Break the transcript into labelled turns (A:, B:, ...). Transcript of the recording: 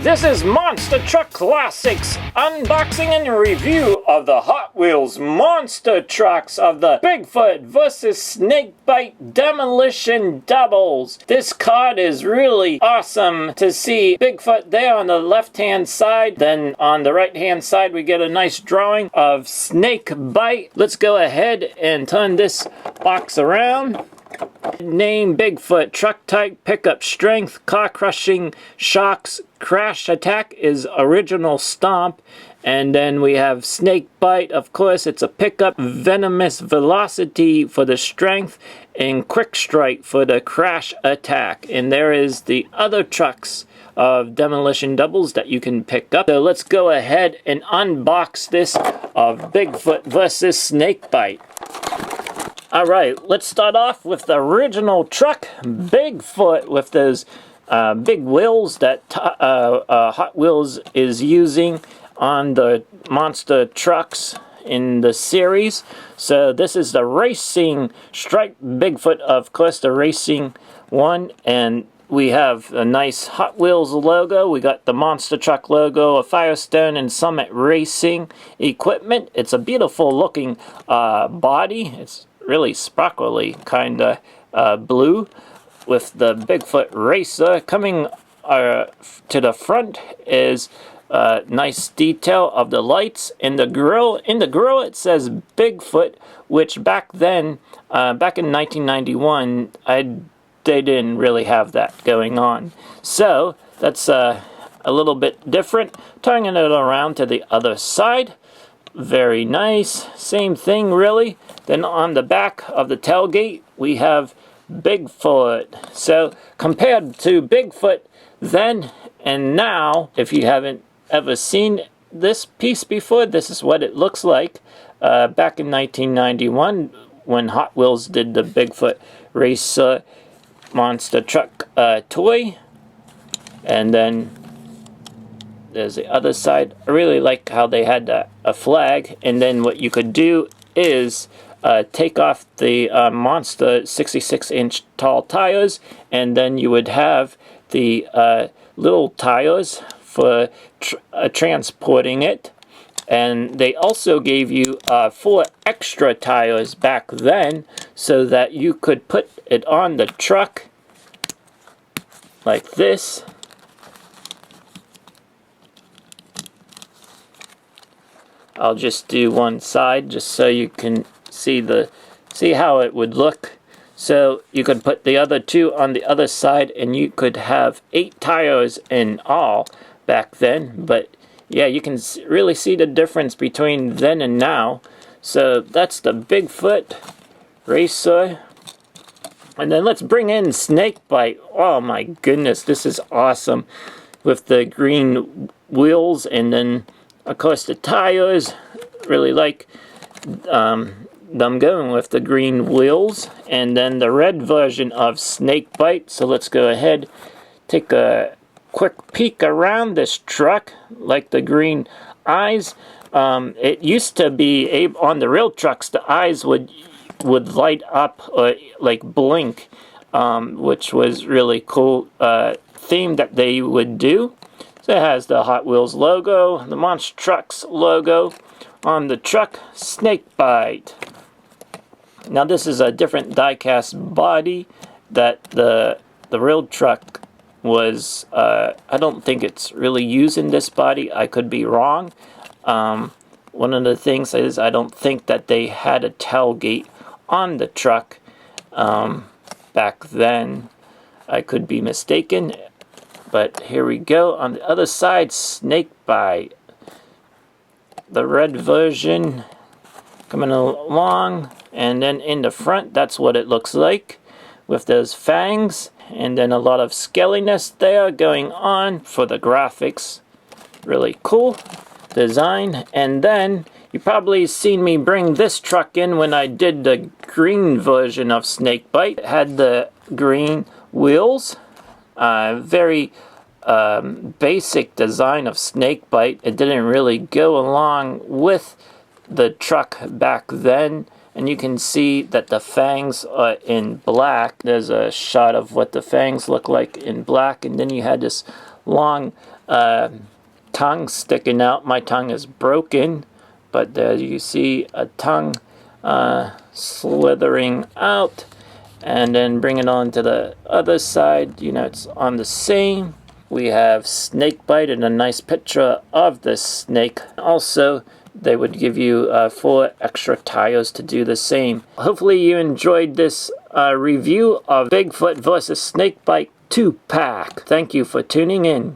A: This is Monster Truck Classics, unboxing and review of the Hot Wheels monster trucks of the Bigfoot vs. Snakebite Demolition Doubles. This card is really awesome to see Bigfoot there on the left-hand side. Then on the right-hand side, we get a nice drawing of Snakebite. Let's go ahead and turn this box around. Name Bigfoot, truck type, pickup strength, car crushing shocks, crash attack is original stomp, and then we have Snakebite, of course it's a pickup, venomous velocity for the strength, and quick strike for the crash attack. And there is the other trucks of demolition doubles that you can pick up. So let's go ahead and unbox this of Bigfoot versus Snakebite. Alright, let's start off with the original truck, Bigfoot, with those big wheels that Hot Wheels is using on the monster trucks in the series. So this is the racing striped Bigfoot, of course, the racing one, and we have a nice Hot Wheels logo. We got the monster truck logo, a Firestone and Summit Racing equipment. It's a beautiful looking body. It's really sparkly, kind of blue, with the Bigfoot racer. Coming to the front is nice detail of the lights. In the grill it says Bigfoot, which back then, back in 1991, they didn't really have that going on. So that's a little bit different. Turning it around to the other side, very nice, same thing really. Then on the back of the tailgate we have Bigfoot. So compared to Bigfoot then and now, if you haven't ever seen this piece before, this is what it looks like back in 1991 when Hot Wheels did the Bigfoot racer monster truck toy. And then there's the other side. I really like how they had a flag, and then what you could do is take off the monster 66-inch tall tires, and then you would have the little tires for transporting it. And they also gave you 4 extra tires back then so that you could put it on the truck like this. I'll just do one side just so you can see how it would look. So you could put the other 2 on the other side, and you could have 8 tires in all back then. But yeah, you can really see the difference between then and now. So that's the Bigfoot racer. And then let's bring in Snakebite. Oh my goodness, this is awesome, with the green wheels, and then of course the tires. Really like them going with the green wheels. And then the red version of Snakebite. So let's go ahead, take a quick peek around this truck. Like the green eyes, it used to be on the real trucks, the eyes would light up or like blink, which was really cool theme that they would do. So it has the Hot Wheels logo, the Monster Trucks logo on the truck, Snakebite. Now this is a different die-cast body that the real truck was. I don't think it's really used in this body. I could be wrong. One of the things is I don't think that they had a tailgate on the truck back then. I could be mistaken. But here we go. On the other side, Snakebite. The red version coming along. And then in the front, that's what it looks like, with those fangs. And then a lot of scaliness there going on for the graphics. Really cool design. And then you probably seen me bring this truck in when I did the green version of Snakebite. It had the green wheels. Very basic design of Snakebite. It didn't really go along with the truck back then. And you can see that the fangs are in black. There's a shot of what the fangs look like in black. And then you had this long tongue sticking out. My tongue is broken, but there you see a tongue slithering out. And then bring it on to the other side. You know, it's on the same. We have snake bite and a nice picture of the snake. Also, they would give you 4 extra tires to do the same. Hopefully you enjoyed this review of Bigfoot vs. Snakebite 2-pack. Thank you for tuning in.